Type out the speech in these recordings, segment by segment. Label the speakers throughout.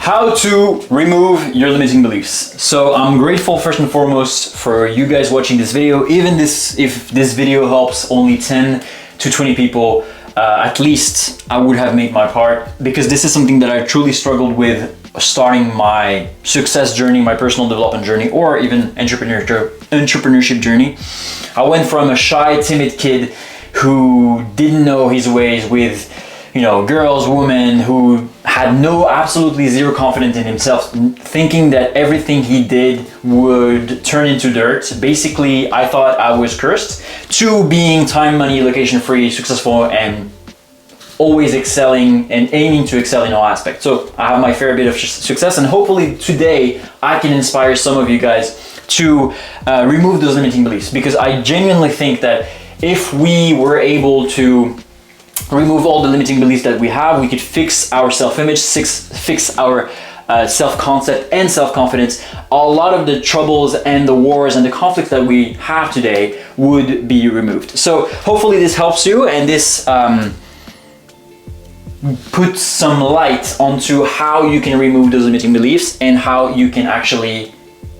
Speaker 1: How to remove your limiting beliefs. So I'm grateful first and foremost for you guys watching this video. If this video helps only 10 to 20 people, at least I would have made my part, because this is something that I truly struggled with starting my success journey, my personal development journey, or even entrepreneurship journey. I went from a shy, timid kid who didn't know his ways with, girls, women, who had absolutely zero confidence in himself, thinking that everything he did would turn into dirt. Basically, I thought I was cursed, to being time, money, location free, successful, and always excelling and aiming to excel in all aspects. So I have my fair bit of success, and hopefully today I can inspire some of you guys to remove those limiting beliefs, because I genuinely think that if we were able to remove all the limiting beliefs that we have, we could fix our self-image, fix our self-concept and self-confidence. A lot of the troubles and the wars and the conflicts that we have today would be removed. So hopefully this helps you, and this puts some light onto how you can remove those limiting beliefs and how you can actually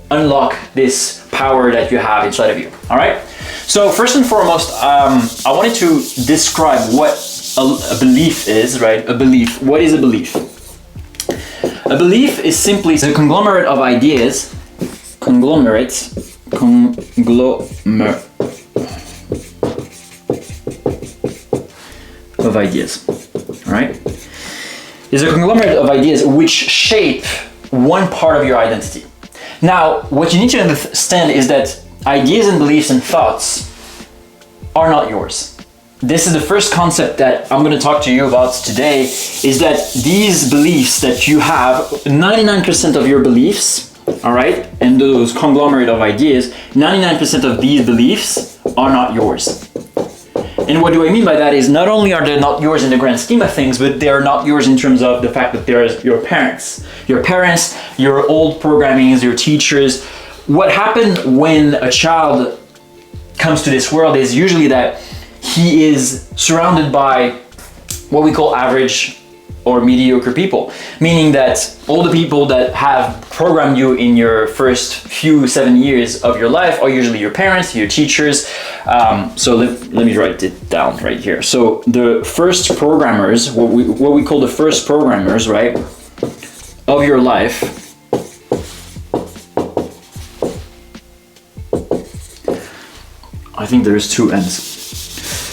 Speaker 1: unlock this power that you have inside of you. All right. So first and foremost, I wanted to describe what a belief is, right? A belief. What is a belief? A belief is simply a conglomerate of ideas. Of ideas. All right? Is a conglomerate of ideas which shape one part of your identity. Now, what you need to understand is that ideas and beliefs and thoughts are not yours. This is the first concept that I'm going to talk to you about today, is that these beliefs that you have, 99% of your beliefs, all right, and those conglomerate of ideas, 99% of these beliefs are not yours. And what do I mean by that is, not only are they not yours in the grand scheme of things, but they're not yours in terms of the fact that there's your parents, your old programmings, your teachers. What happens when a child comes to this world is usually that he is surrounded by what we call average or mediocre people, meaning that all the people that have programmed you in your first few 7 years of your life are usually your parents, your teachers. So let me write it down right here. So the first programmers, what we call the first programmers, right, of your life, I think there's two ends.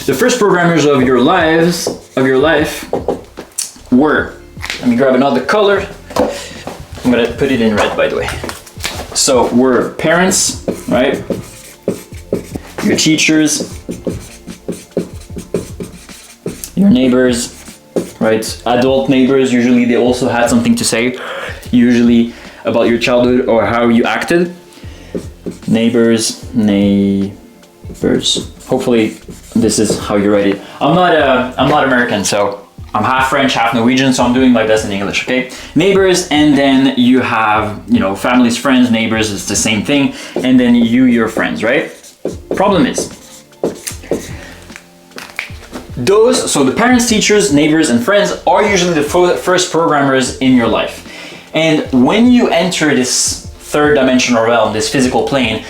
Speaker 1: The first programmers of your life were, let me grab another color. I'm gonna put it in red, by the way. So were parents, right? Your teachers, your neighbors, right? Adult neighbors, usually they also had something to say, usually about your childhood or how you acted. Neighbors. Hopefully this is how you write it. I'm not American, so I'm half French, half Norwegian, so I'm doing my best in English, okay? Neighbors, and then you have, families, friends, neighbors, it's the same thing, and then your friends, right? Problem is, so the parents, teachers, neighbors, and friends are usually the first programmers in your life. And when you enter this third dimensional realm, this physical plane,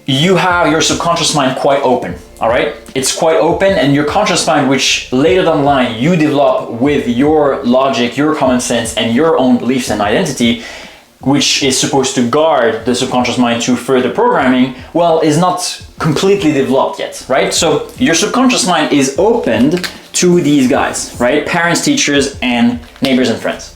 Speaker 1: you have your subconscious mind quite open, all right? It's quite open, and your conscious mind, which later down the line you develop with your logic, your common sense, and your own beliefs and identity, which is supposed to guard the subconscious mind to further programming, well, is not completely developed yet, right? So your subconscious mind is opened to these guys, right? Parents, teachers, and neighbors and friends.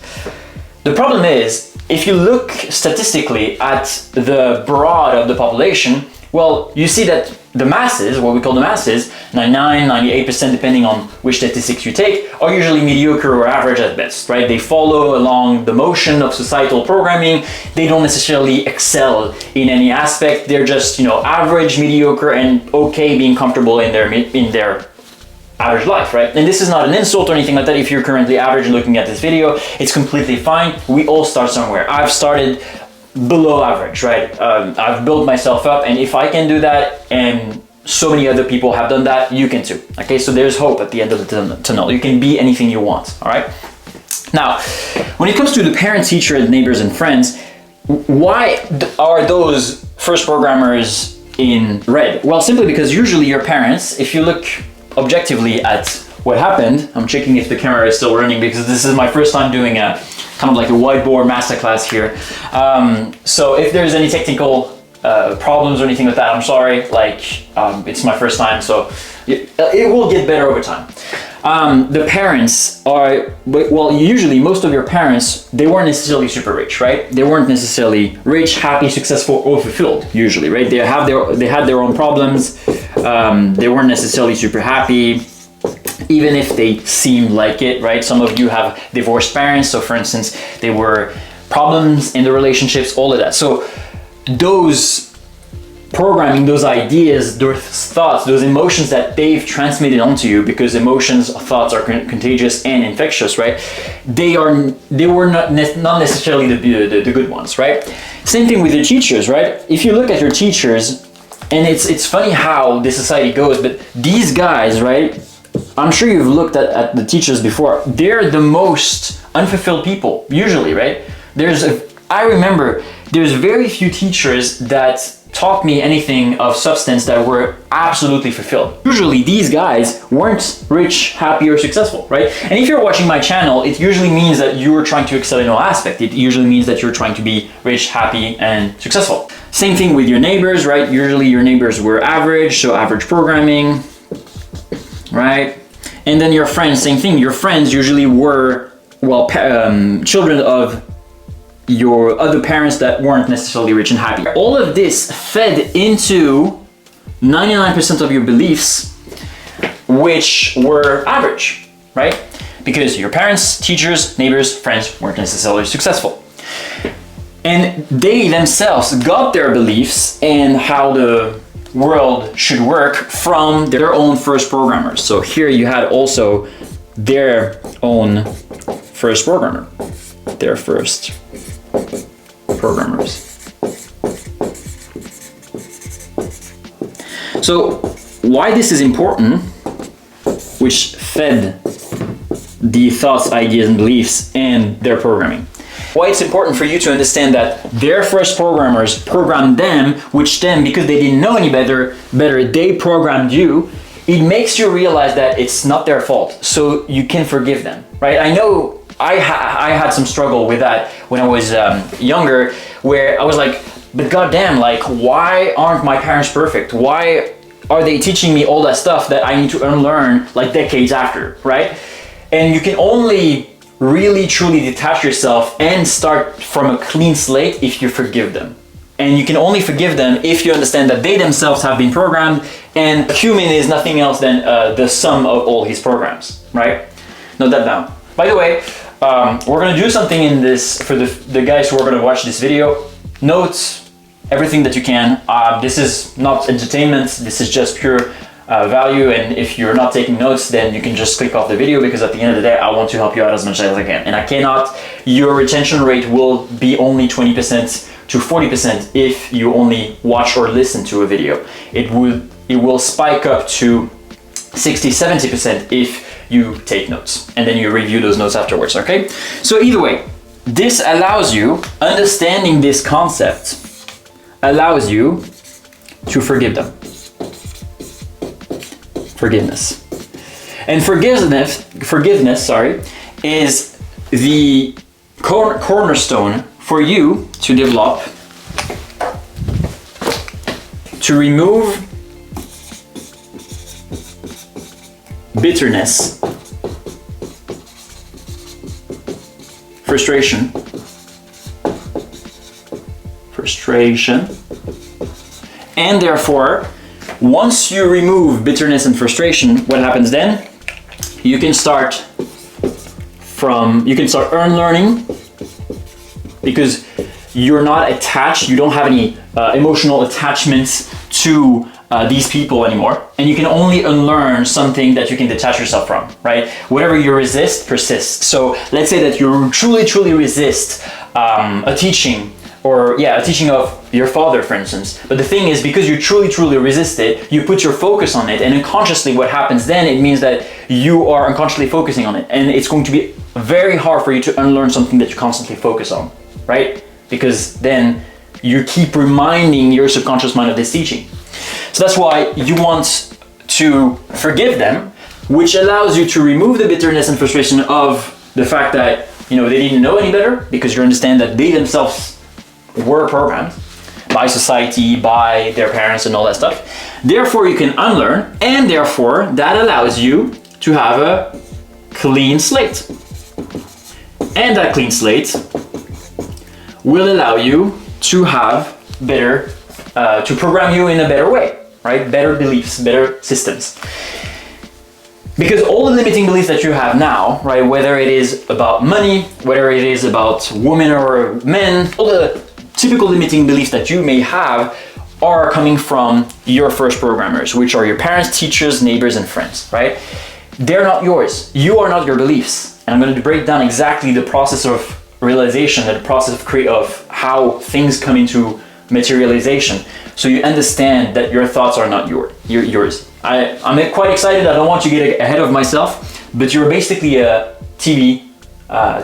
Speaker 1: The problem is, if you look statistically at the broad of the population, well, you see that the masses, what we call the masses, 99, 98%, depending on which statistics you take, are usually mediocre or average at best, right? They follow along the motion of societal programming. They don't necessarily excel in any aspect. They're just, average, mediocre, and okay being comfortable in their average life, right? And this is not an insult or anything like that. If you're currently average looking at this video, it's completely fine. We all start somewhere. I've started below average, right? I've built myself up, and if I can do that, and so many other people have done that, you can too. Okay, so there's hope at the end of the tunnel. You can be anything you want, all right? Now, when it comes to the parents, teachers, neighbors, and friends, why are those first programmers in red? Well, simply because usually your parents, if you look objectively at what happened, I'm checking if the camera is still running because this is my first time doing a kind of like a whiteboard masterclass here. So if there's any technical problems or anything like that, I'm sorry, it's my first time, so it will get better over time. The parents are, well, usually most of your parents, they weren't necessarily super rich, right? They weren't necessarily rich, happy, successful, or fulfilled, usually, right? They had their own problems. They weren't necessarily super happy, even if they seemed like it, right? Some of you have divorced parents, so for instance, there were problems in the relationships, all of that. So those programming, those ideas, those thoughts, those emotions that they've transmitted onto you, because emotions, thoughts are contagious and infectious, right? They were not necessarily the good ones, right? Same thing with your teachers, right? If you look at your teachers, and it's funny how this society goes, but these guys, right? I'm sure you've looked at the teachers before. They're the most unfulfilled people, usually, right? I remember there's very few teachers that taught me anything of substance that were absolutely fulfilled. Usually these guys weren't rich, happy, or successful, right? And if you're watching my channel, it usually means that you're trying to excel in all aspects. It usually means that you're trying to be rich, happy, and successful. Same thing with your neighbors, right? Usually your neighbors were average, so average programming, right? And then your friends, same thing. Your friends usually were, well, children of your other parents that weren't necessarily rich and happy. All of this fed into 99% of your beliefs, which were average, right? Because your parents, teachers, neighbors, friends weren't necessarily successful. And they themselves got their beliefs and how the world should work from their own first programmers. So here you had also their own first programmer, their first programmers. So why this is important, which fed the thoughts, ideas, and beliefs and their programming. Why it's important for you to understand that their first programmers programmed them, which then, because they didn't know any better, they programmed you. It makes you realize that it's not their fault, so you can forgive them, right? I know I had some struggle with that when I was younger, where I was like, but goddamn, like, why aren't my parents perfect? Why are they teaching me all that stuff that I need to unlearn like decades after, right? And you can only really truly detach yourself and start from a clean slate if you forgive them. And you can only forgive them if you understand that they themselves have been programmed, and a human is nothing else than the sum of all his programs, right? Note that down. By the way, we're gonna do something in this for the guys who are gonna watch this video. Notes everything that you can. This is not entertainment, this is just pure value, and if you're not taking notes, then you can just click off the video, because at the end of the day, I want to help you out as much as I can. And I cannot, your retention rate will be only 20% to 40% if you only watch or listen to a video. It will spike up to 60-70% if you take notes, and then you review those notes afterwards, okay? So either way, this allows you, understanding this concept allows you to forgive them. Forgiveness. And forgiveness, is the cornerstone for you to develop, to remove bitterness, frustration, and therefore, once you remove bitterness and frustration, what happens then? You can start unlearning, because you're not attached, you don't have any emotional attachments to these people anymore, and you can only unlearn something that you can detach yourself from, right? Whatever you resist persists. So let's say that you truly resist a teaching, or yeah, a teaching of your father, for instance. But the thing is, because you truly resist it, you put your focus on it, and unconsciously what happens then, it means that you are unconsciously focusing on it, and it's going to be very hard for you to unlearn something that you constantly focus on, right? Because then you keep reminding your subconscious mind of this teaching. So that's why you want to forgive them, which allows you to remove the bitterness and frustration of the fact that, you know, they didn't know any better, because you understand that they themselves were programmed by society, by their parents and all that stuff. Therefore, you can unlearn, and therefore that allows you to have a clean slate. And that clean slate will allow you to have better, to program you in a better way, right? Better beliefs, better systems. Because all the limiting beliefs that you have now, right, whether it is about money, whether it is about women or men, all the typical limiting beliefs that you may have are coming from your first programmers, which are your parents, teachers, neighbors, and friends, right? They're not yours. You are not your beliefs. And I'm going to break down exactly the process of realization, the process of how things come into materialization, so you understand that your thoughts are not yours. I'm quite excited. I don't want to get ahead of myself, but you're basically a TV,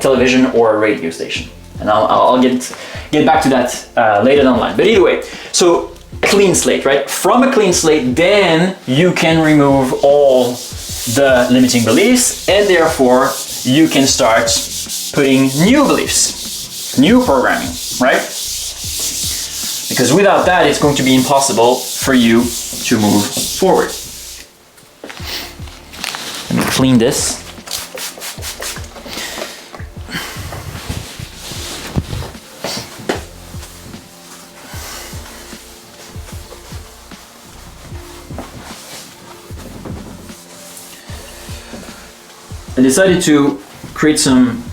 Speaker 1: television, or a radio station. And I'll get back to that later down the line. But either way, so clean slate, right? From a clean slate, then you can remove all the limiting beliefs, and therefore you can start putting new beliefs, new programming, right? Because without that, it's going to be impossible for you to move forward. Let me clean this. I decided to create some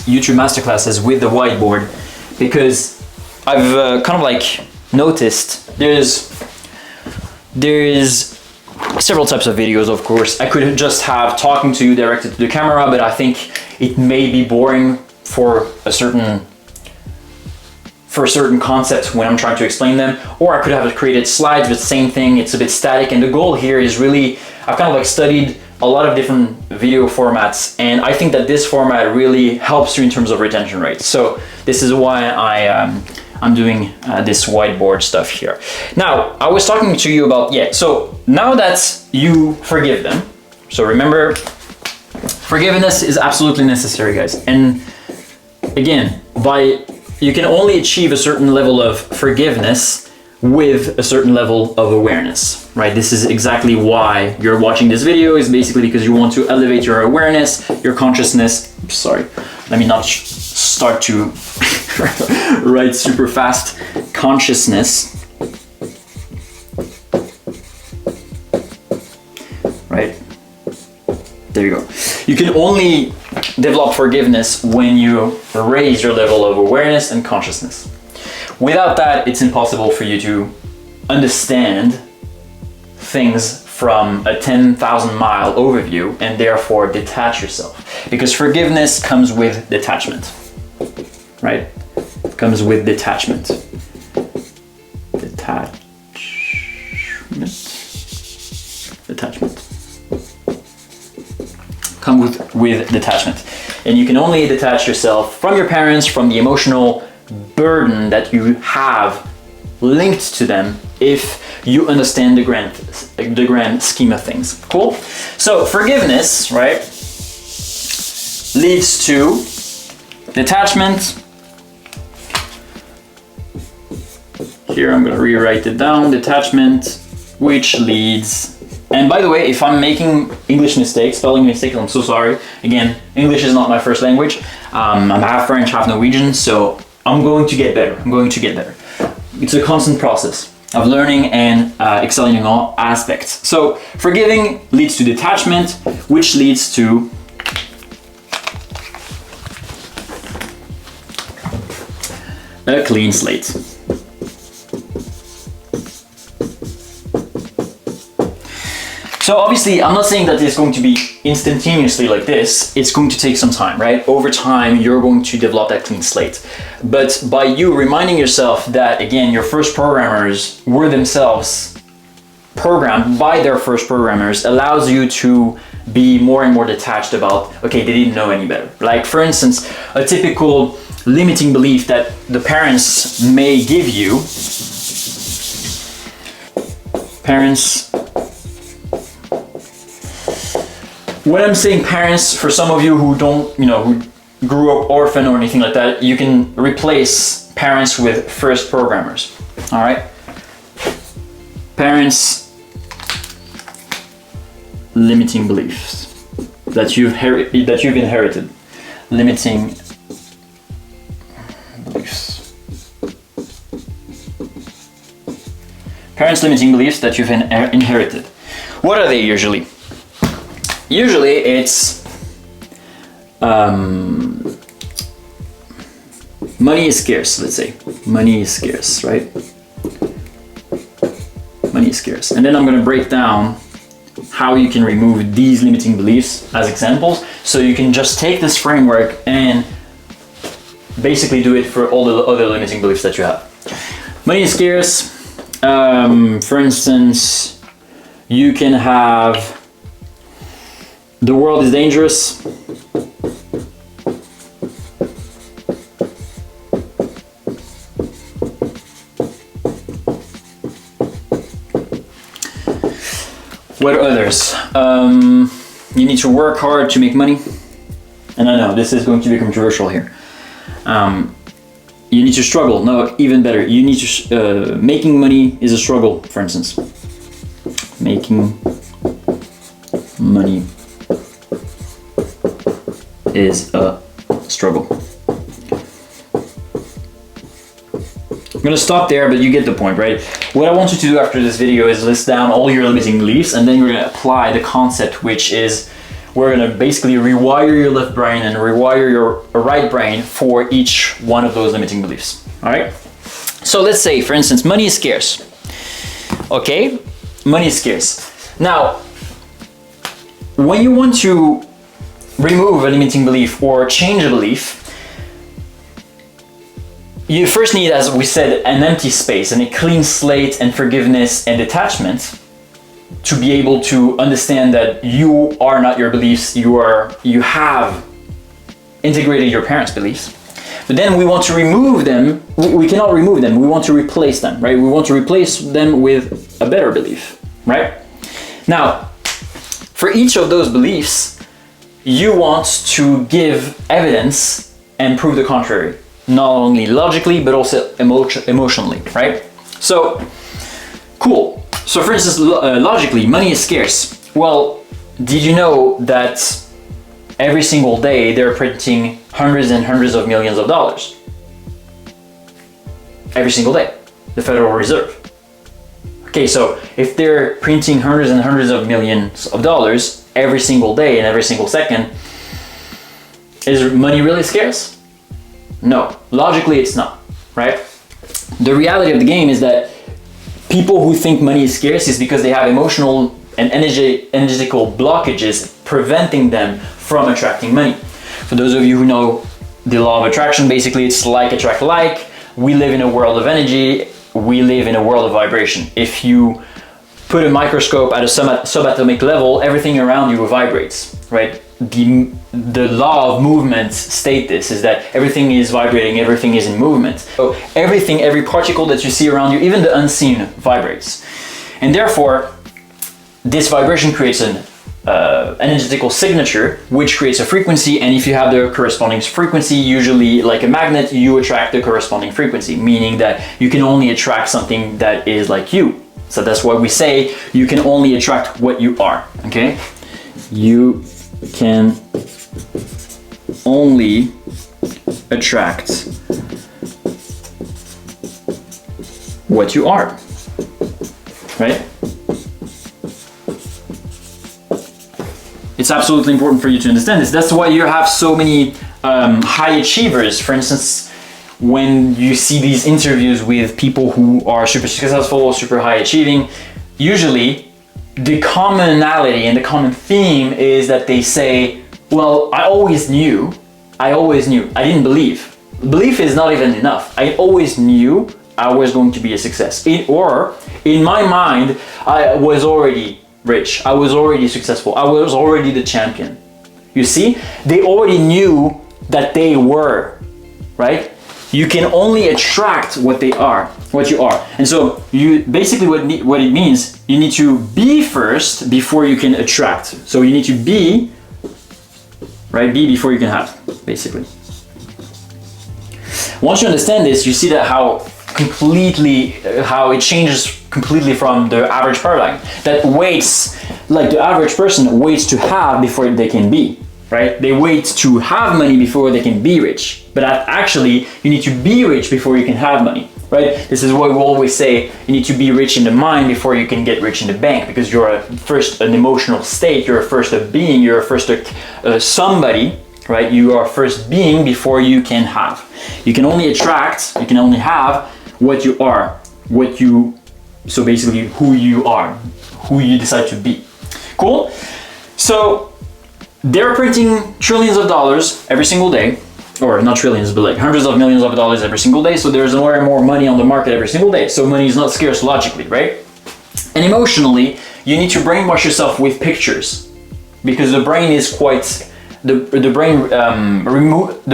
Speaker 1: YouTube masterclasses with the whiteboard because I've kind of like noticed there's several types of videos, of course. I could just have talking to you directed to the camera, but I think it may be boring for a certain concepts when I'm trying to explain them. Or I could have created slides with the same thing. It's a bit static, and the goal here is really, I've kind of like studied a lot of different video formats, and I think that this format really helps you in terms of retention rates. So this is why I'm doing this whiteboard stuff here. Now, I was talking to you about, so now that you forgive them, so remember, forgiveness is absolutely necessary, guys. And again, you can only achieve a certain level of forgiveness with a certain level of awareness, right? This is exactly why you're watching this video, is basically because you want to elevate your awareness, your consciousness. Sorry, let me not start to write super fast. Consciousness, right? There you go. You can only develop forgiveness when you raise your level of awareness and consciousness. Without that, it's impossible for you to understand things from a 10,000 mile overview and therefore detach yourself. Because forgiveness comes with detachment, right? It comes with detachment. Detachment. Come with detachment. And you can only detach yourself from your parents, from the emotional burden that you have linked to them, if you understand the grand scheme of things. Cool? So forgiveness, right, leads to detachment. Here I'm going to rewrite it down. Detachment, which leads, and by the way, if I'm making English mistakes, spelling mistakes, I'm so sorry. Again, English is not my first language. I'm half French, half Norwegian, so I'm going to get better. It's a constant process of learning and excelling in all aspects. So forgiving leads to detachment, which leads to a clean slate. So obviously, I'm not saying that it's going to be instantaneously like this. It's going to take some time, right? Over time, you're going to develop that clean slate. But by you reminding yourself that, again, your first programmers were themselves programmed by their first programmers allows you to be more and more detached about, okay, they didn't know any better. Like, for instance, a typical limiting belief that the parents may give you. When I'm saying parents, for some of you who don't, who grew up orphan or anything like that, you can replace parents with first programmers. All right? Parents, limiting beliefs that you've inherited. Limiting beliefs. Parents' limiting beliefs that you've inherited. What are they usually? Usually it's money is scarce, let's say. Money is scarce, right? Money is scarce. And then I'm going to break down how you can remove these limiting beliefs as examples. So you can just take this framework and basically do it for all the other limiting beliefs that you have. Money is scarce. For instance, you can have the world is dangerous. What are others? You need to work hard to make money. And I know this is going to be controversial here. You need to struggle. No, even better. You need to making money is a struggle, for instance. Making money is a struggle. I'm gonna stop there, but you get the point, right? What I want you to do after this video is list down all your limiting beliefs, and then you're gonna apply the concept, which is we're gonna basically rewire your left brain and rewire your right brain for each one of those limiting beliefs. All right? So let's say, for instance, money is scarce. Okay? Money is scarce. Now, when you want to remove a limiting belief or change a belief, you first need, as we said, an empty space and a clean slate and forgiveness and detachment to be able to understand that you are not your beliefs, you have integrated your parents' beliefs. But then we want to remove them. We cannot remove them. We want to replace them, right? We want to replace them with a better belief, right? Now, for each of those beliefs, you want to give evidence and prove the contrary, not only logically, but also emotionally, right? So, cool. So for instance, logically, money is scarce. Well, did you know that every single day they're printing hundreds and hundreds of millions of dollars? Every single day, the Federal Reserve. Okay, so if they're printing hundreds and hundreds of millions of dollars every single day and every single second, is money really scarce? No, logically it's not, right? The reality of the game is that people who think money is scarce is because they have emotional and energetical blockages preventing them from attracting money. For those of you who know the law of attraction, basically it's like attract like. We live in a world of energy. We live in a world of vibration. If you put a microscope at a subatomic level, everything around you vibrates, right? The law of movement state this, is that everything is vibrating, everything is in movement. So every particle that you see around you, even the unseen, vibrates. And therefore, this vibration creates an energetical signature, which creates a frequency, and if you have the corresponding frequency, usually like a magnet, you attract the corresponding frequency, meaning that you can only attract something that is like you. So that's why we say you can only attract what you are, okay? You can only attract what you are, right? It's absolutely important for you to understand this. That's why you have so many high achievers. For instance, when you see these interviews with people who are super successful, super high achieving, usually the commonality and the common theme is that they say, well, I always knew, I didn't believe. Belief is not even enough. I always knew I was going to be a success. Or in my mind, I was already rich, I was already successful, I was already the champion. You see, they already knew that they were, right? You can only attract what you are. And so you basically what it means, you need to be first before you can attract. So you need to be, right? Be before you can have, basically. Once you understand this, you see that how it changes completely from the average paradigm that waits, like the average person waits to have before they can be, right? They wait to have money before they can be rich. But actually, you need to be rich before you can have money, right? This is what we always say, you need to be rich in the mind before you can get rich in the bank, because you're first an emotional state, you're first a being, you're first a somebody, right? You are first being before you can have. You can only attract, you can only have what you are, so basically who you are, who you decide to be. Cool? So they're printing trillions of dollars every single day, or not trillions, but like hundreds of millions of dollars every single day. So there's more and more money on the market every single day. So money is not scarce logically, right? And emotionally, you need to brainwash yourself with pictures, because the brain is quite, the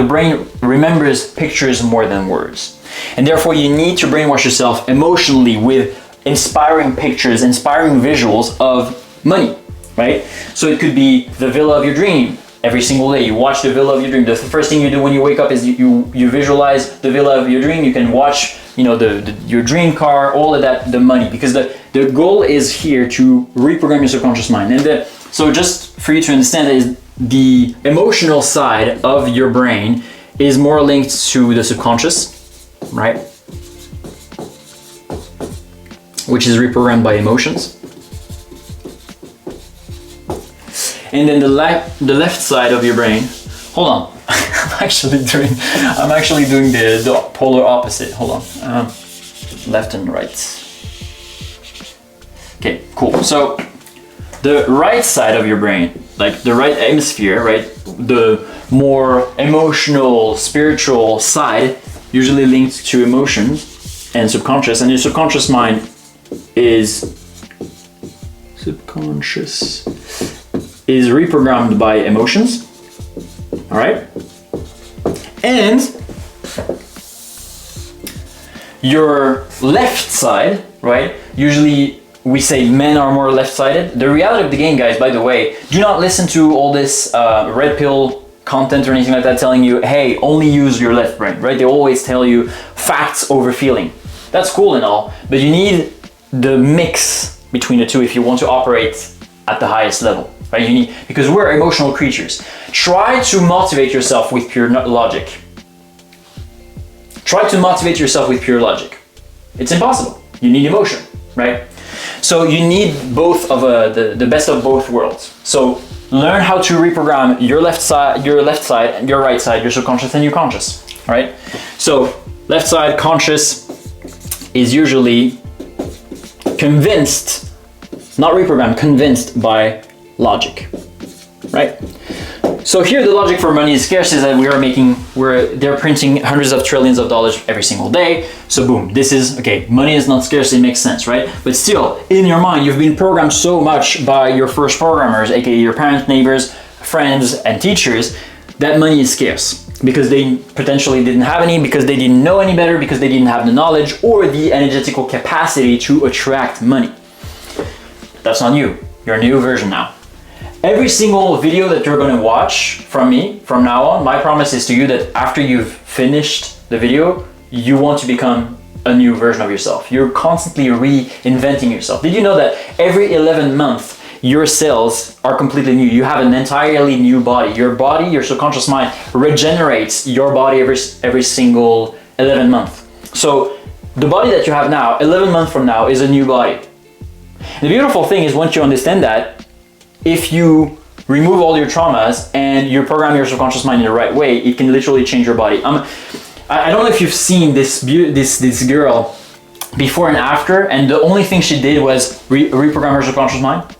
Speaker 1: brain remembers pictures more than words. And therefore you need to brainwash yourself emotionally with inspiring pictures, inspiring visuals of money, right? So it could be the villa of your dream. Every single day you watch the villa of your dream. The first thing you do when you wake up is you visualize the villa of your dream. You can watch, your dream car, all of that, the money, because the goal is here to reprogram your subconscious mind. And so just for you to understand that is the emotional side of your brain is more linked to the subconscious, right? Which is reprogrammed by emotions. And then the left side of your brain, hold on, I'm actually doing the polar opposite, hold on, left and right. Okay, cool. So the right side of your brain, like the right hemisphere, right, the more emotional, spiritual side, usually linked to emotions and subconscious, and your subconscious mind is reprogrammed by emotions, all right? And your left side, right? Usually we say men are more left-sided. The reality of the game, guys, by the way, do not listen to all this red pill content or anything like that telling you, hey, only use your left brain, right? They always tell you facts over feeling. That's cool and all, but you need the mix between the two if you want to operate at the highest level, right? Because we're emotional creatures. Try to motivate yourself with pure logic. Try to motivate yourself with pure logic. It's impossible. You need emotion, right? So you need both of the best of both worlds. So learn how to reprogram your left side, your right side, your subconscious and your conscious, all right? So left side conscious is usually convinced, not reprogrammed, convinced by logic, right? So here the logic for money is scarce is that they're printing hundreds of trillions of dollars every single day. So boom, this is, okay, money is not scarce, it makes sense, right? But still, in your mind, you've been programmed so much by your first programmers, aka your parents, neighbors, friends, and teachers, that money is scarce because they potentially didn't have any, because they didn't know any better, because they didn't have the knowledge or the energetical capacity to attract money. That's not you. You're a new version now. Every single video that you're going to watch from me from now on, my promise is to you that after you've finished the video, you want to become a new version of yourself. You're constantly reinventing yourself. Did you know that every 11 months, your cells are completely new? You have an entirely new body. Your body, your subconscious mind regenerates your body every single 11 months. So the body that you have now, 11 months from now, is a new body. The beautiful thing is once you understand that, if you remove all your traumas and you program your subconscious mind in the right way, it can literally change your body. I don't know if you've seen this girl before and after, and the only thing she did was reprogram her subconscious mind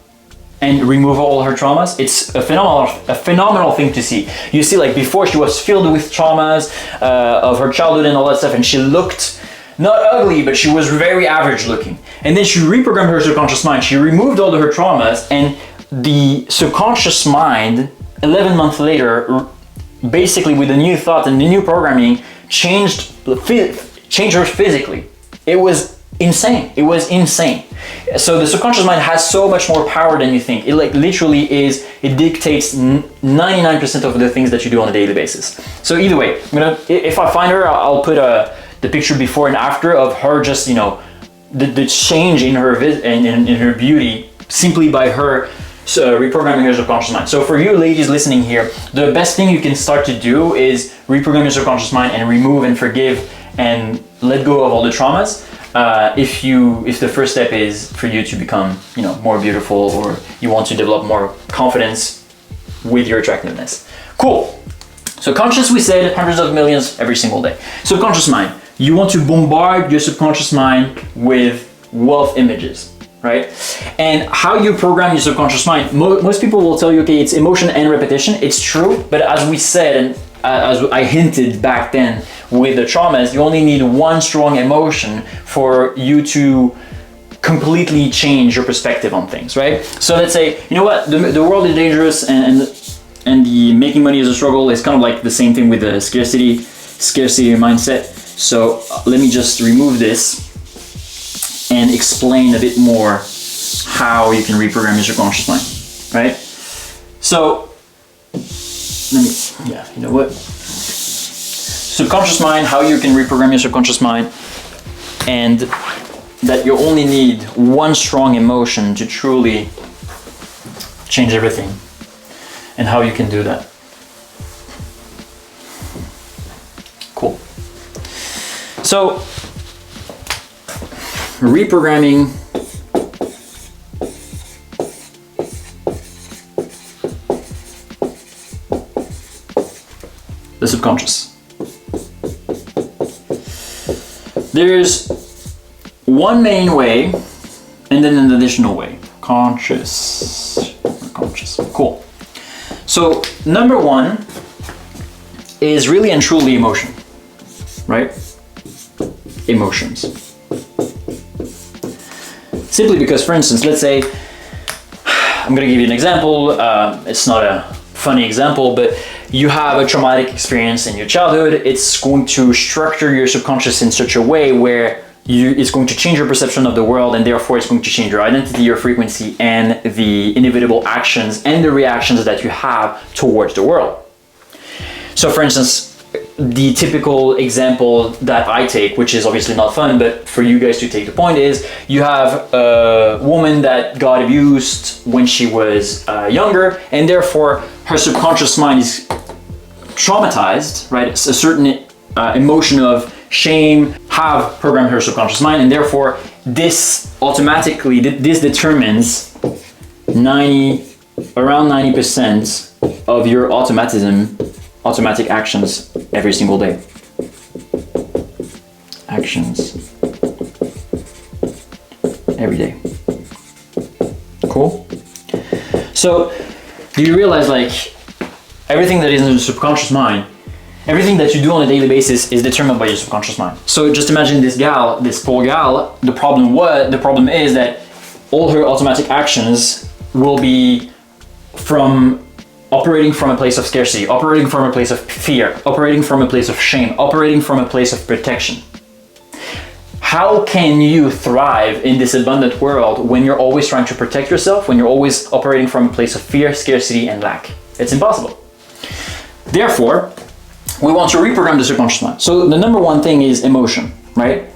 Speaker 1: and remove all her traumas. It's a phenomenal thing to see. You see, like before, she was filled with traumas of her childhood and all that stuff, and she looked not ugly, but she was very average looking. And then she reprogrammed her subconscious mind. She removed all of her traumas, and the subconscious mind, 11 months later, basically with the new thought and the new programming, changed her physically. It was insane. It was insane. So the subconscious mind has so much more power than you think. It like literally is, it dictates 99% of the things that you do on a daily basis. So either way, if I find her, I'll put the picture before and after of her, just, you know, the change in her in her beauty simply by her reprogramming your subconscious mind. So for you ladies listening here, the best thing you can start to do is reprogram your subconscious mind and remove and forgive and let go of all the traumas. If the first step is for you to become, you know, more beautiful, or you want to develop more confidence with your attractiveness. Cool. So conscious, we said hundreds of millions every single day. Subconscious mind. You want to bombard your subconscious mind with wealth images, right? And how you program your subconscious mind, most people will tell you, okay, it's emotion and repetition. It's true, but as we said, and as I hinted back then with the traumas, you only need one strong emotion for you to completely change your perspective on things, right? So let's say, you know what, the world is dangerous, and the making money is a struggle is kind of like the same thing with the scarcity mindset. So let me just remove this and explain a bit more how you can reprogram your subconscious mind, right? So you know what? Subconscious mind, how you can reprogram your subconscious mind, and that you only need one strong emotion to truly change everything, and how you can do that. Cool. So, reprogramming the subconscious. There's one main way and then an additional way. Conscious. Cool. So number one is really and truly emotion, right? Emotions. Simply because, for instance, let's say, I'm gonna give you an example. It's not a funny example, but you have a traumatic experience in your childhood. It's going to structure your subconscious in such a way where it's going to change your perception of the world, and therefore it's going to change your identity, your frequency, and the inevitable actions and the reactions that you have towards the world. So for instance, the typical example that I take, which is obviously not fun, but for you guys to take the point, is you have a woman that got abused when she was younger, and therefore her subconscious mind is traumatized, right? It's a certain emotion of shame have programmed her subconscious mind, and therefore this automatically, this determines around 90% of your automatic actions every single day. Actions every day. Cool? So do you realize, like, everything that is in the subconscious mind, everything that you do on a daily basis is determined by your subconscious mind. So just imagine this poor gal, the problem is that all her automatic actions will be from operating from a place of scarcity, operating from a place of fear, operating from a place of shame, operating from a place of protection. How can you thrive in this abundant world when you're always trying to protect yourself, when you're always operating from a place of fear, scarcity, and lack? It's impossible. Therefore, we want to reprogram the subconscious mind. So the number one thing is emotion, right?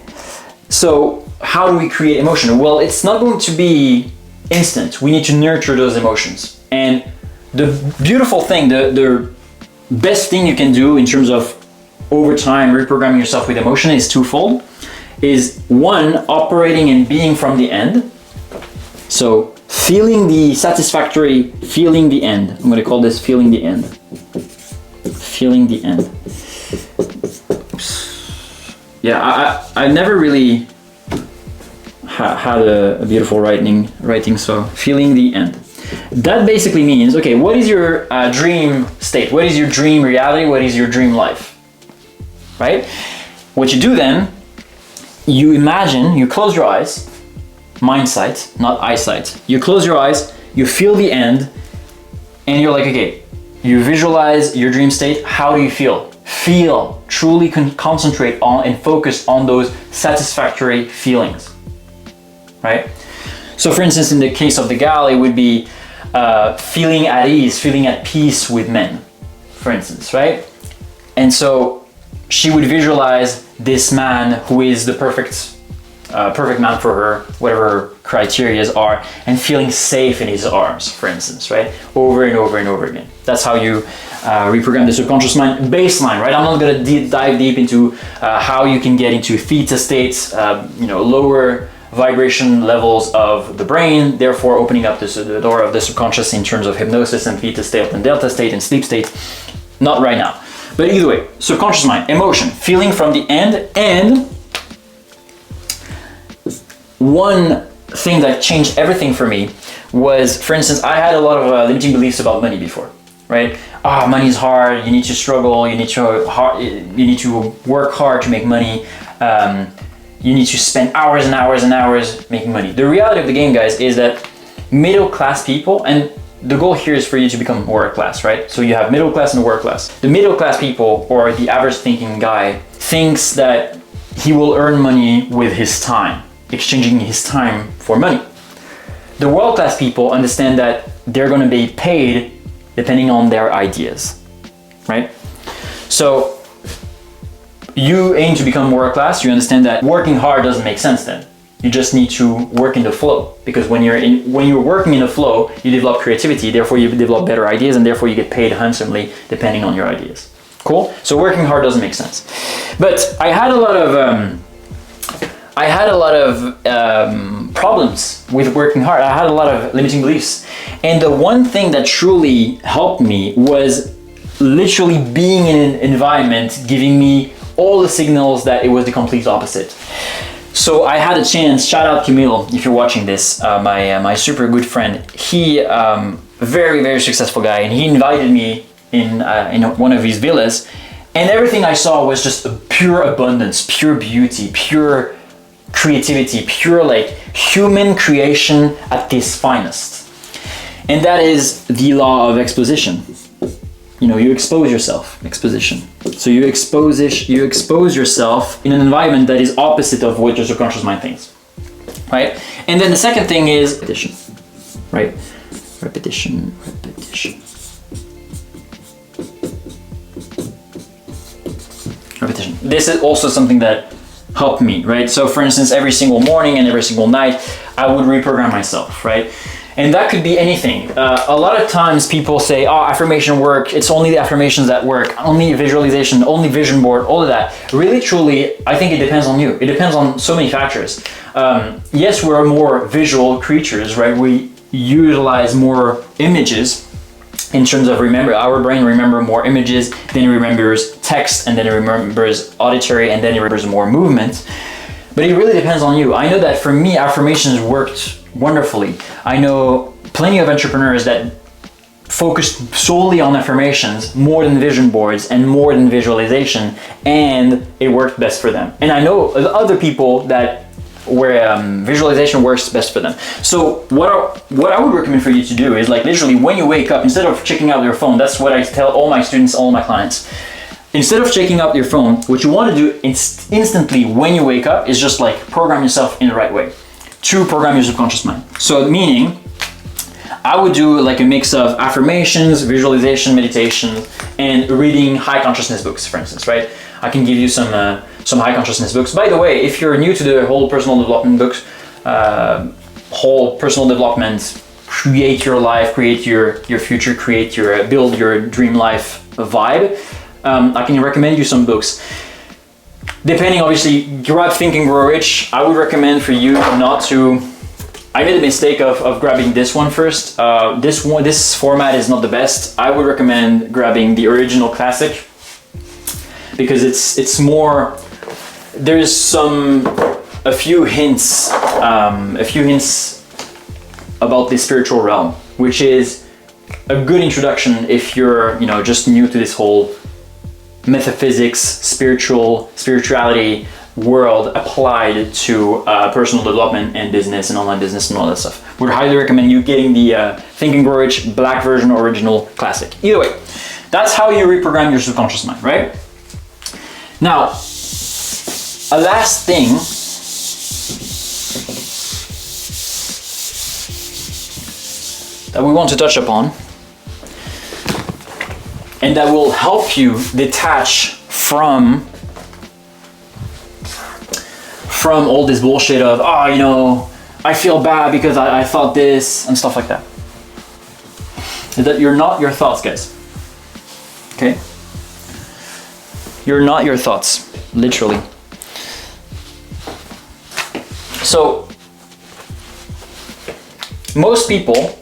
Speaker 1: So how do we create emotion? Well, it's not going to be instant. We need to nurture those emotions. And the beautiful thing, the best thing you can do in terms of over time reprogramming yourself with emotion is twofold. Is one, operating and being from the end. So feeling the satisfactory, feeling the end. I'm going to call this feeling the end. Feeling the end. Oops. Yeah, I never really had a beautiful writing. So feeling the end. That basically means, okay, what is your dream state? What is your dream reality? What is your dream life? Right? What you do then, you imagine, you close your eyes, mind sight, not eyesight. You close your eyes, you feel the end, and you're like, okay, you visualize your dream state. How do you feel? Feel, truly concentrate on and focus on those satisfactory feelings, right? So for instance, in the case of the gal, it would be feeling at ease, feeling at peace with men, for instance, right? And so she would visualize this man who is the perfect man for her, whatever her criteria are, and feeling safe in his arms, for instance, right? Over and over and over again. That's how you reprogram the subconscious mind baseline, right? I'm not going to dive deep into how you can get into theta states, lower vibration levels of the brain, therefore opening up the door of the subconscious in terms of hypnosis and theta state and delta state and sleep state. Not right now. But either way, subconscious mind, emotion, feeling from the end. And one thing that changed everything for me was, for instance, I had a lot of limiting beliefs about money before, right? Money is hard, you need to struggle, you need to work hard to make money, you need to spend hours and hours and hours making money. The reality of the game, guys, is that middle class people, and the goal here is for you to become work class, right? So you have middle class and work class. The middle class people, or the average thinking guy, thinks that he will earn money with his time, exchanging his time for money. The world class people understand that they're going to be paid depending on their ideas, right? So you aim to become world class, you understand that working hard doesn't make sense then. You just need to work in the flow, because when you're working in the flow, you develop creativity, therefore you develop better ideas, and therefore you get paid handsomely depending on your ideas. Cool? So working hard doesn't make sense. But I had a lot of problems with working hard. I had a lot of limiting beliefs. And the one thing that truly helped me was literally being in an environment giving me all the signals that it was the complete opposite. So I had a chance, shout out Camille if you're watching this, my super good friend. He, very, very successful guy, and he invited me in one of his villas, and everything I saw was just a pure abundance, pure beauty, pure creativity, pure like human creation at its finest. And that is the law of exposition. You expose yourself, exposition. So you expose yourself in an environment that is opposite of what your subconscious mind thinks, right? And then the second thing is repetition, right? Repetition. This is also something that helped me, right? So for instance, every single morning and every single night, I would reprogram myself, right? And that could be anything. A lot of times people say, affirmation work, it's only the affirmations that work, only visualization, only vision board, all of that. Really, truly, I think it depends on you. It depends on so many factors. Yes, we're more visual creatures, right? We utilize more images in terms of our brain remembers more images, then it remembers text, and then it remembers auditory, and then it remembers more movement. But it really depends on you. I know that for me, affirmations worked wonderfully. I know plenty of entrepreneurs that focused solely on affirmations more than vision boards and more than visualization, and it worked best for them. And I know other people that where visualization works best for them. So what I would recommend for you to do is like literally when you wake up, instead of checking out your phone, that's what I tell all my students, all my clients. Instead of checking out your phone, what you want to do instantly when you wake up is just like program yourself in the right way to program your subconscious mind. So meaning, I would do like a mix of affirmations, visualization, meditation, and reading high consciousness books, for instance, right? I can give you some high consciousness books. By the way, if you're new to the whole personal development books, create your life, create your future, build your dream life vibe, I can recommend you some books. Depending, obviously, grab Think and Grow Rich. I would recommend for you not to. I made a mistake of grabbing this one first. This format is not the best. I would recommend grabbing the original classic because it's more. There's some a few hints about the spiritual realm, which is a good introduction if you're, you know, just new to this whole metaphysics, spirituality world applied to personal development and business and online business and all that stuff. Would highly recommend you getting the Think and Grow Rich Black version original classic. Either way, that's how you reprogram your subconscious mind, right? Now, a last thing that we want to touch upon, and that will help you detach from all this bullshit of, oh, you know, I feel bad because I thought this and stuff like that. Is that you're not your thoughts, guys. Okay? You're not your thoughts, literally. So, most people,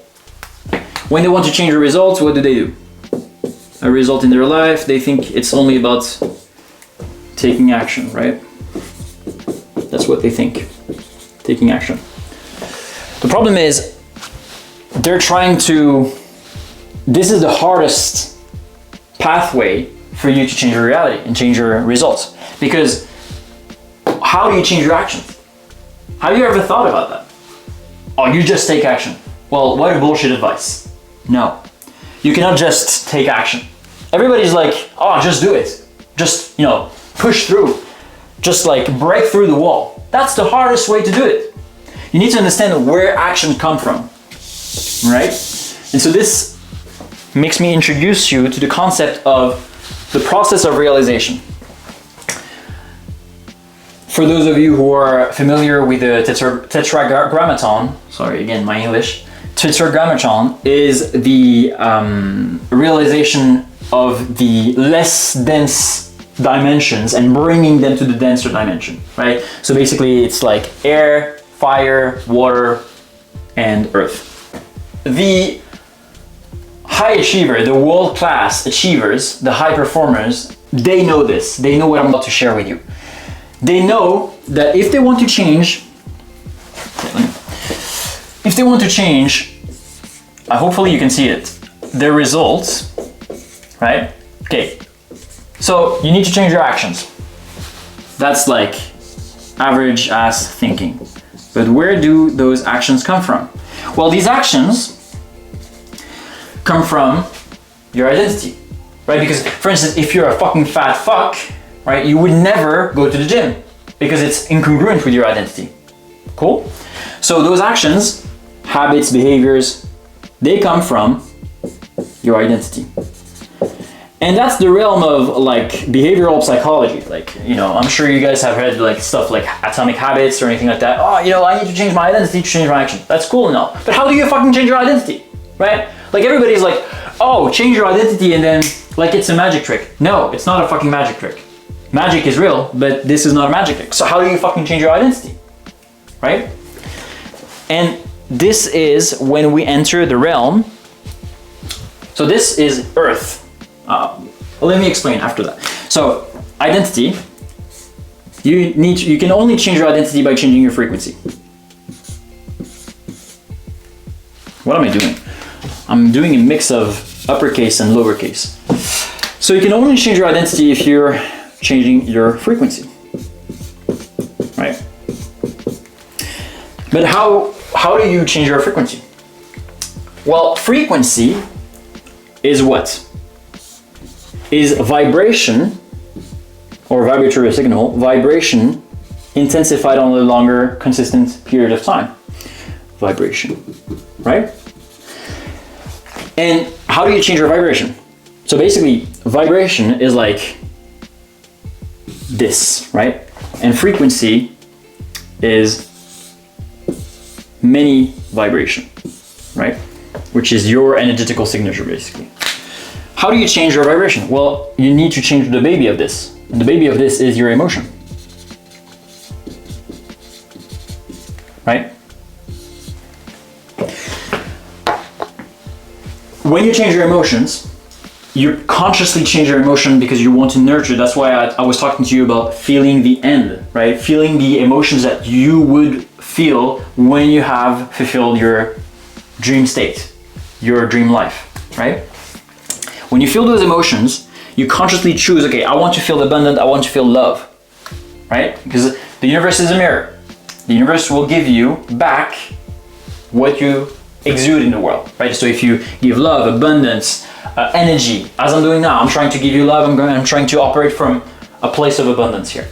Speaker 1: when they want to change the results, what do? A result in their life, they think it's only about taking action, right? That's what they think, taking action. The problem is, they're trying to, this is the hardest pathway for you to change your reality and change your results. Because how do you change your actions? Have you ever thought about that? Oh, you just take action. Well, what a bullshit advice. No, you cannot just take action. Everybody's like, oh, just do it. Just, you know, push through. Just like break through the wall. That's the hardest way to do it. You need to understand where action comes from, right? And so this makes me introduce you to the concept of the process of realization. For those of you who are familiar with the tetragrammaton, sorry again, my English, tetragrammaton is the realization of the less dense dimensions and bringing them to the denser dimension, right? So basically it's like air, fire, water, and earth. The high achiever, the world-class achievers, the high performers, they know this. They know what I'm about to share with you. They know that if they want to change, hopefully you can see it, their results, right? Okay, so you need to change your actions. That's like average ass thinking. But where do those actions come from? Well, these actions come from your identity, right? Because, for instance, if you're a fucking fat fuck, right, you would never go to the gym because it's incongruent with your identity. Cool? So those actions, habits, behaviors, they come from your identity. And that's the realm of like behavioral psychology. Like, you know, I'm sure you guys have heard like stuff like atomic habits or anything like that. Oh, you know, I need to change my identity to change my action. That's cool and all. But how do you fucking change your identity, right? Like everybody's like, oh, change your identity and then like it's a magic trick. No, it's not a fucking magic trick. Magic is real, but this is not a magic trick. So how do you fucking change your identity, right? And this is when we enter the realm. So this is Earth. Let me explain after that. So identity, you can only change your identity by changing your frequency. What am I doing? I'm doing a mix of uppercase and lowercase. So you can only change your identity if you're changing your frequency, right? But how do you change your frequency? Well, frequency is what? Is vibration or vibratory signal, vibration intensified on a longer consistent period of time. Vibration, right? And how do you change your vibration? So basically, vibration is like this, right? And frequency is many vibration, right? Which is your energetical signature, basically. How do you change your vibration? Well, you need to change the baby of this. And the baby of this is your emotion, right? When you change your emotions, you consciously change your emotion because you want to nurture. That's why I was talking to you about feeling the end, right? Feeling the emotions that you would feel when you have fulfilled your dream state, your dream life, right? When you feel those emotions, you consciously choose, okay, I want to feel abundant, I want to feel love, right? Because the universe is a mirror. The universe will give you back what you exude in the world, right? So if you give love, abundance, energy, as I'm doing now, I'm trying to give you love, I'm trying to operate from a place of abundance here.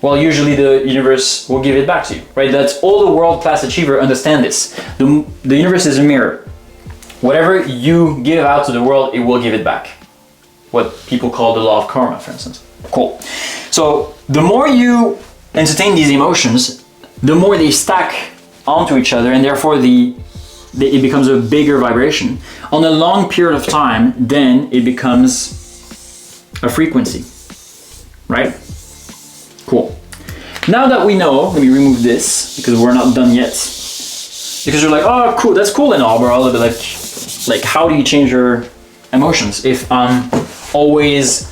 Speaker 1: Well, usually the universe will give it back to you, right? That's all the world-class achiever understand this. The universe is a mirror. Whatever you give out to the world, it will give it back. What people call the law of karma, for instance. Cool. So the more you entertain these emotions, the more they stack onto each other, and therefore it becomes a bigger vibration. On a long period of time, then it becomes a frequency, right? Cool. Now that we know, let me remove this because we're not done yet. Because you're like, oh, cool, that's cool and all, but all of it, like how do you change your emotions if I'm always,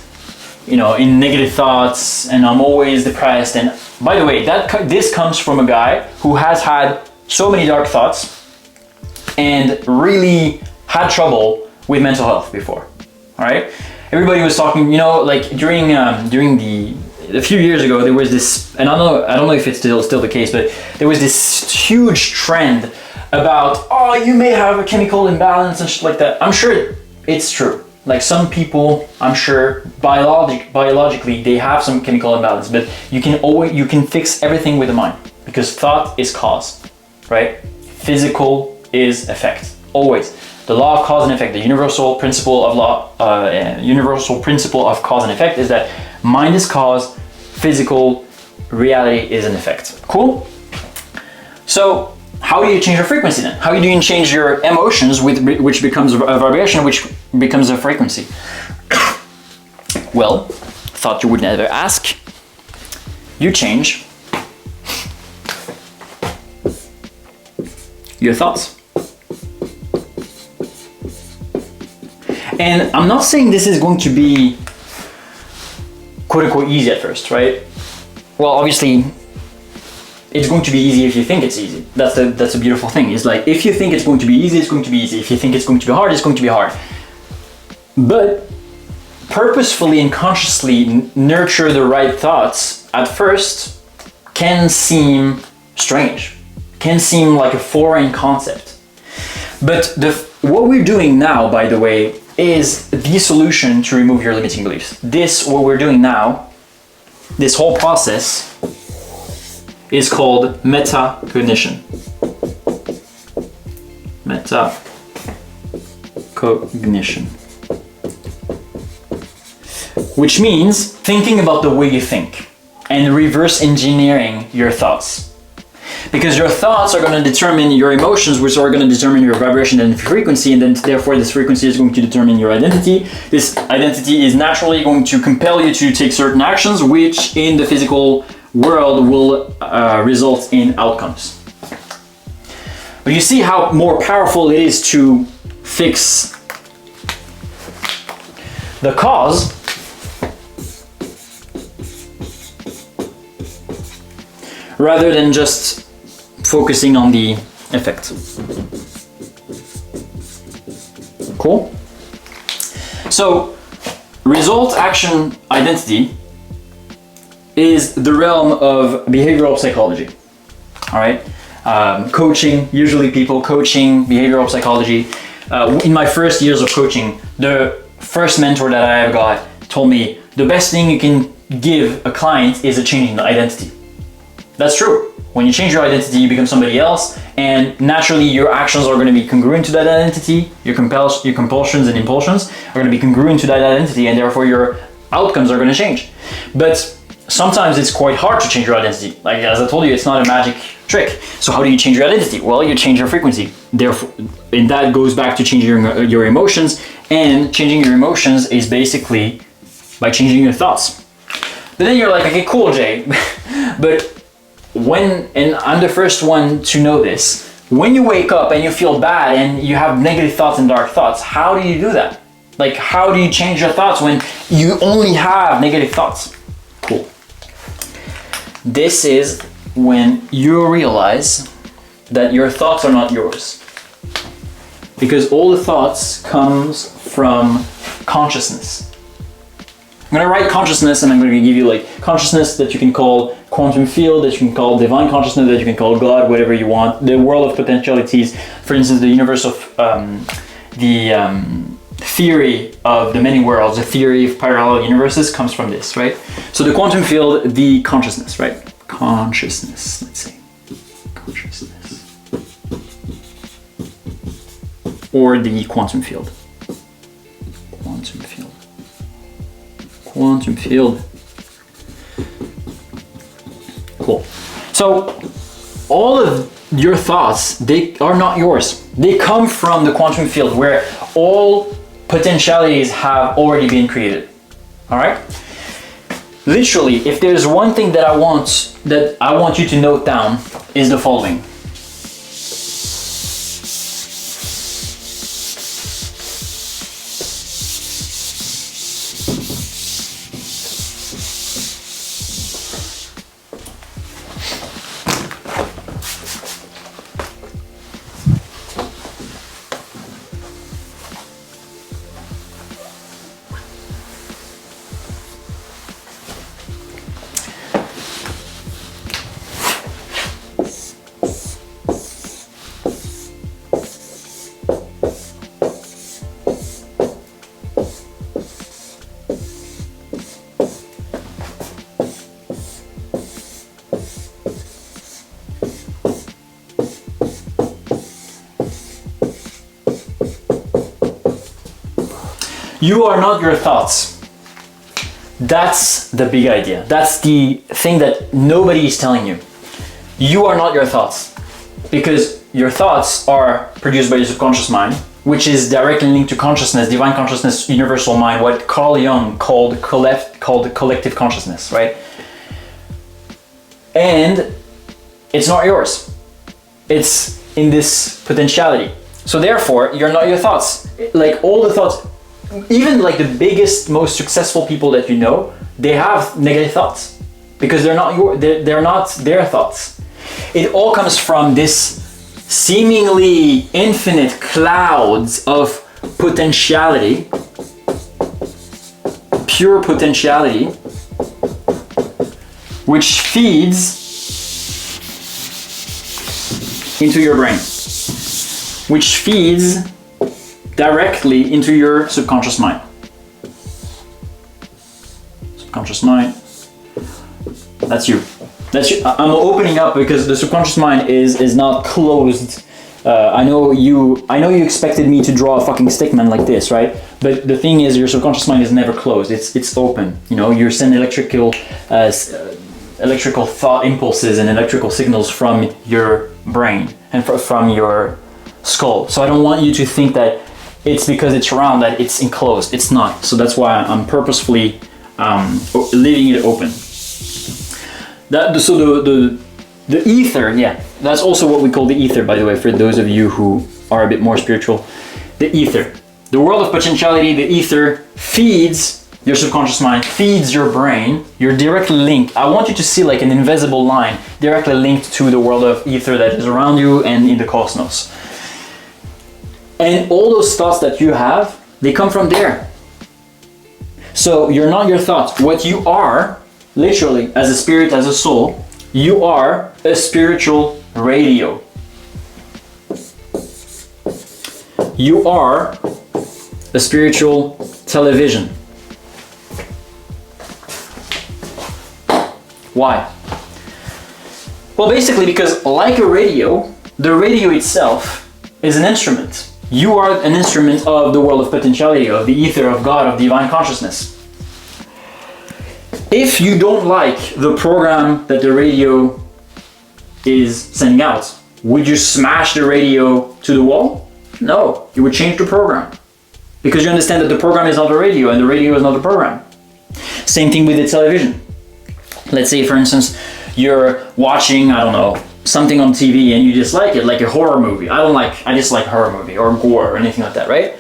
Speaker 1: in negative thoughts and I'm always depressed? And by the way, this comes from a guy who has had so many dark thoughts and really had trouble with mental health before. All right, everybody was talking, like during a few years ago, there was this, and I don't know if it's still the case, but there was this huge trend about, oh, you may have a chemical imbalance and shit like that. I'm sure it's true. Like some people, I'm sure biologically they have some chemical imbalance, but you can fix everything with the mind because thought is cause, right? Physical is effect. Always. The law of cause and effect, the universal principle of cause and effect is that mind is cause, physical reality is an effect. Cool? So how do you change your frequency then? How do you change your emotions, which becomes a vibration, which becomes a frequency? Well, thought you would never ask. You change your thoughts. And I'm not saying this is going to be quote unquote easy at first, right? Well, obviously it's going to be easy if you think it's easy. That's a beautiful thing. It's like if you think it's going to be easy, it's going to be easy. If you think it's going to be hard, it's going to be hard. But purposefully and consciously nurture the right thoughts at first can seem strange, can seem like a foreign concept. But what we're doing now, by the way, is the solution to remove your limiting beliefs. What we're doing now, this whole process is called metacognition. Metacognition. Which means thinking about the way you think and reverse engineering your thoughts. Because your thoughts are going to determine your emotions, which are going to determine your vibration and frequency, and then therefore this frequency is going to determine your identity. This identity is naturally going to compel you to take certain actions, which in the physical world will result in outcomes. But you see how more powerful it is to fix the cause rather than just focusing on the effect. Cool? So, result, action, identity is the realm of behavioral psychology. All right? Coaching, usually people coaching behavioral psychology. In my first years of coaching, the first mentor that I ever got told me the best thing you can give a client is a change in identity. That's true. When you change your identity, you become somebody else, and naturally your actions are going to be congruent to that identity. Your compulsions and impulsions are going to be congruent to that identity, and therefore your outcomes are going to change. But sometimes it's quite hard to change your identity. Like as I told you, it's not a magic trick. So how do you change your identity? Well, you change your frequency. Therefore, and that goes back to changing your emotions, and changing your emotions is basically by changing your thoughts. But then you're like, okay, cool, Jay, but and I'm the first one to know this, when you wake up and you feel bad and you have negative thoughts and dark thoughts, how do you do that? Like, how do you change your thoughts when you only have negative thoughts? Cool. This is when you realize that your thoughts are not yours. Because all the thoughts comes from consciousness. I'm gonna write consciousness, and I'm gonna give you like consciousness that you can call quantum field, that you can call divine consciousness, that you can call God, whatever you want. The world of potentialities, for instance, the universe of theory of the many worlds, the theory of parallel universes comes from this, right? So the quantum field, the consciousness, right? Consciousness, let's say. Consciousness. Or the quantum field. Quantum field. Quantum field. Cool. So all of your thoughts, they are not yours. They come from the quantum field where all potentialities have already been created. All right? Literally, if there's one thing that I want you to note down is the following. You are not your thoughts. That's the big idea. That's the thing that nobody is telling you. You are not your thoughts. Because your thoughts are produced by your subconscious mind, which is directly linked to consciousness, divine consciousness, universal mind, what Carl Jung called collective consciousness, right? And it's not yours. It's in this potentiality. So therefore, you're not your thoughts. Like all the thoughts, even like the biggest, most successful people that you know, they have negative thoughts because they're not their thoughts. It all comes from this seemingly infinite clouds of potentiality, pure potentiality, which feeds into your brain, which feeds directly into your subconscious mind. Subconscious mind, that's you. That's you. I'm opening up because the subconscious mind is not closed. I know you expected me to draw a fucking stickman like this, right? But the thing is, your subconscious mind is never closed. It's open. You know, you're sending electrical thought impulses and electrical signals from your brain and from your skull. So I don't want you to think that it's because it's round that it's enclosed. It's not. So that's why I'm purposefully leaving it open. So the ether, yeah, that's also what we call the ether, by the way, for those of you who are a bit more spiritual. The ether, the world of potentiality, the ether feeds your subconscious mind, feeds your brain. You're directly linked. I want you to see like an invisible line directly linked to the world of ether that is around you and in the cosmos. And all those thoughts that you have, they come from there. So you're not your thoughts. What you are, literally, as a spirit, as a soul, you are a spiritual radio. You are a spiritual television. Why? Well, basically because like a radio, the radio itself is an instrument. You are an instrument of the world of potentiality, of the ether, of God, of divine consciousness. If you don't like the program that the radio is sending out, would you smash the radio to the wall? No, you would change the program. Because you understand that the program is not the radio and the radio is not the program. Same thing with the television. Let's say, for instance, you're watching, I don't know, something on TV and you dislike it, like a horror movie. I dislike horror movie or gore or anything like that, right?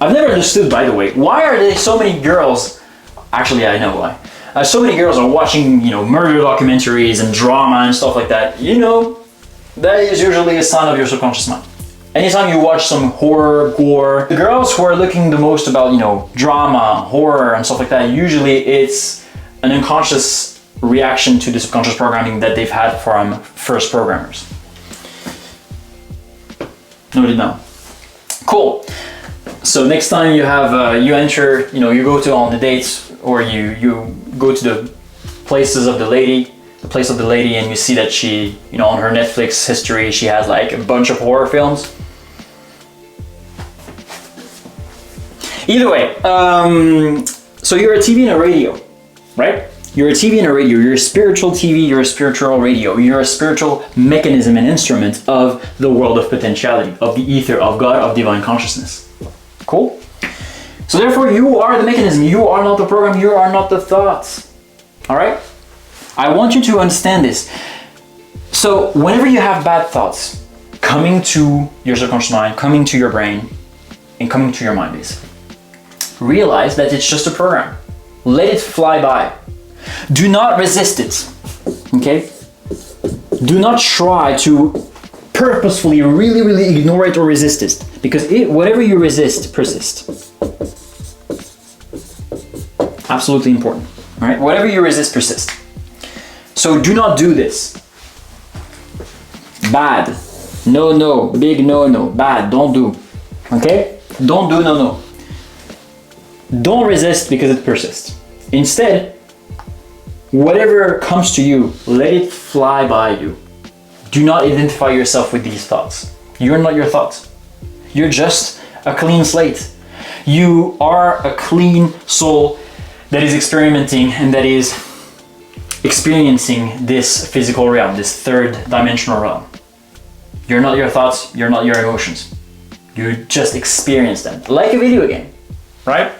Speaker 1: I've never understood, by the way, why are there so many girls, actually I know why, so many girls are watching, murder documentaries and drama and stuff like that. That is usually a sign of your subconscious mind. Anytime you watch some horror, gore, the girls who are looking the most about, drama, horror and stuff like that, usually it's an unconscious reaction to the subconscious programming that they've had from first programmers. Noted now. Cool. So next time you have, you enter, you go to on the dates, or you go to the place of the lady, and you see that she, on her Netflix history, she has like a bunch of horror films. Either way, so you're a TV and a radio, right? You're a TV and a radio, you're a spiritual TV, you're a spiritual radio, you're a spiritual mechanism and instrument of the world of potentiality, of the ether, of God, of divine consciousness. Cool? So therefore you are the mechanism, you are not the program, you are not the thoughts. All right? I want you to understand this. So whenever you have bad thoughts coming to your subconscious mind, coming to your brain, and coming to your mind, basically, realize that it's just a program. Let it fly by. Do not resist it, okay? Do not try to purposefully really ignore it or resist it, because whatever you resist persists. Absolutely important, all right? Whatever you resist persists. So do not do this. Bad. No, big no, bad, don't do, okay? Don't do no. Don't resist because it persists. Instead, whatever comes to you, let it fly by you. Do not identify yourself with these thoughts. You're not your thoughts. You're just a clean slate. You are a clean soul that is experimenting and that is experiencing this physical realm, this third dimensional realm. You're not your thoughts, you're not your emotions. You just experience them. Like a video game, right?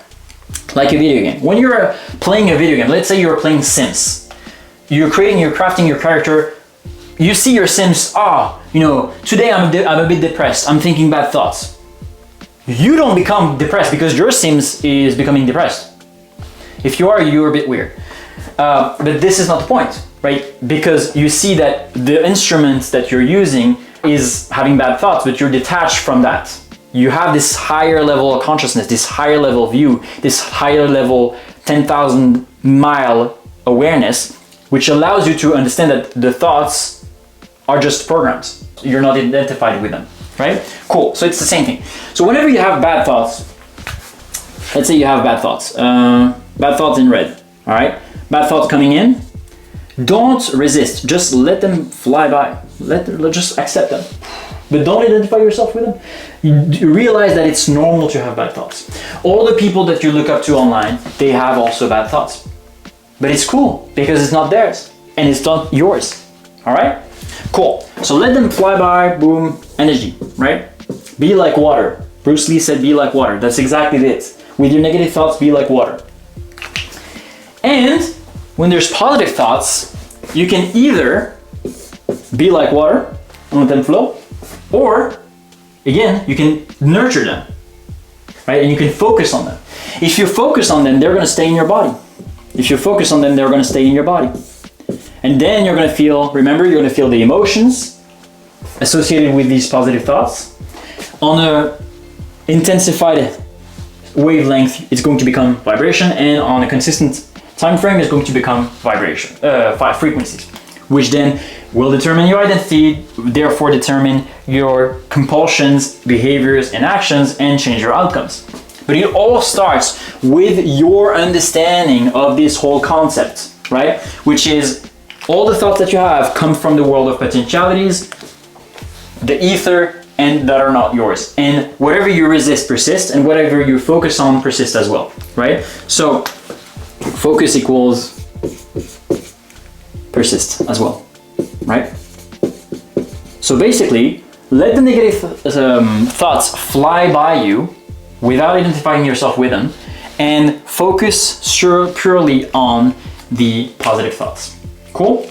Speaker 1: Like a video game. When you're playing a video game, let's say you're playing Sims. You're crafting your character. You see your Sims, today I'm a bit depressed. I'm thinking bad thoughts. You don't become depressed because your Sims is becoming depressed. If you are, you're a bit weird. But this is not the point, right? Because you see that the instrument that you're using is having bad thoughts, but you're detached from that. You have this higher level of consciousness, this higher level view, this higher level 10,000 mile awareness, which allows you to understand that the thoughts are just programs. You're not identified with them, right? Cool, so it's the same thing. So whenever you have bad thoughts, let's say you have bad thoughts in red, all right? Bad thoughts coming in, don't resist, just let them fly by. Just accept them. But don't identify yourself with them. You realize that it's normal to have bad thoughts. All the people that you look up to online, they have also bad thoughts. But it's cool because it's not theirs and it's not yours. All right? Cool. So let them fly by, boom, energy, right? Be like water. Bruce Lee said, be like water. That's exactly it. With your negative thoughts, be like water. And when there's positive thoughts, you can either be like water and let them flow, or again, you can nurture them, right? And you can focus on them. If you focus on them, they're going to stay in your body. If you focus on them, they're going to stay in your body. And then you're going to feel, remember, you're going to feel the emotions associated with these positive thoughts. On a intensified wavelength, it's going to become vibration, and on a consistent time frame, it's going to become vibration, frequencies, which then will determine your identity, therefore determine your compulsions, behaviors, and actions, and change your outcomes. But it all starts with your understanding of this whole concept, right? Which is all the thoughts that you have come from the world of potentialities, the ether, and that are not yours. And whatever you resist persists, and whatever you focus on persists as well, right? So focus equals persist as well, right? So basically, let the negative thoughts fly by you without identifying yourself with them, and focus purely on the positive thoughts. Cool?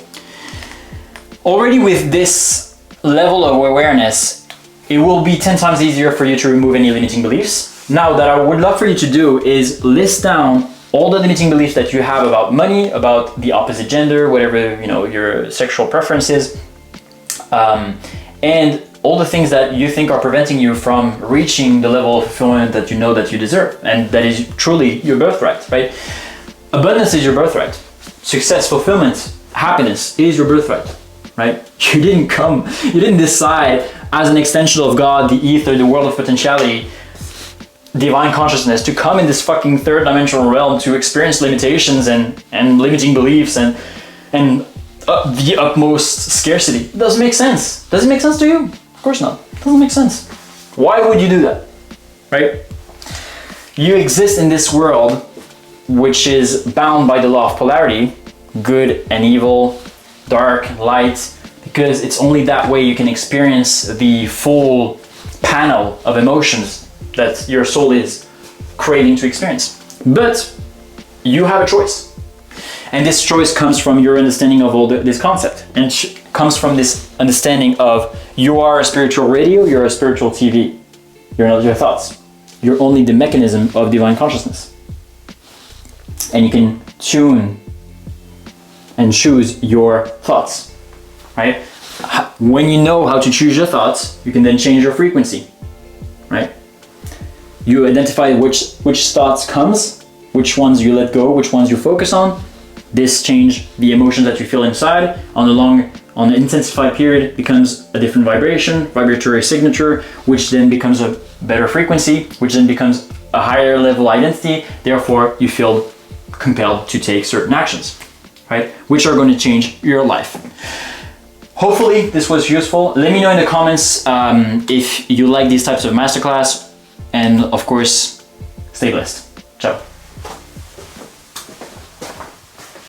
Speaker 1: Already with this level of awareness, it will be 10 times easier for you to remove any limiting beliefs. Now, that I would love for you to do is list down all the limiting beliefs that you have about money, about the opposite gender, whatever, you know, your sexual preference is, and all the things that you think are preventing you from reaching the level of fulfillment that you know that you deserve, and that is truly your birthright, right? Abundance is your birthright. Success, fulfillment, happiness is your birthright, right? You didn't decide as an extension of God, the ether, the world of potentiality, divine consciousness, to come in this fucking third dimensional realm to experience limitations and limiting beliefs and the utmost scarcity. It doesn't make sense. Does it make sense to you? Of course not. It doesn't make sense. Why would you do that? Right? You exist in this world which is bound by the law of polarity, good and evil, dark, light, because it's only that way you can experience the full panel of emotions that your soul is craving to experience. But you have a choice. And this choice comes from your understanding of all this concept. And it comes from this understanding of you are a spiritual radio, you're a spiritual TV. You're not your thoughts. You're only the mechanism of divine consciousness. And you can tune and choose your thoughts, right? When you know how to choose your thoughts, you can then change your frequency, right? You identify which thoughts comes, which ones you let go, which ones you focus on. This change the emotions that you feel inside on an intensified period becomes a different vibration, vibratory signature, which then becomes a better frequency, which then becomes a higher level identity. Therefore, you feel compelled to take certain actions, right? Which are going to change your life. Hopefully this was useful. Let me know in the comments if you like these types of masterclass, and of course, stay blessed. Ciao.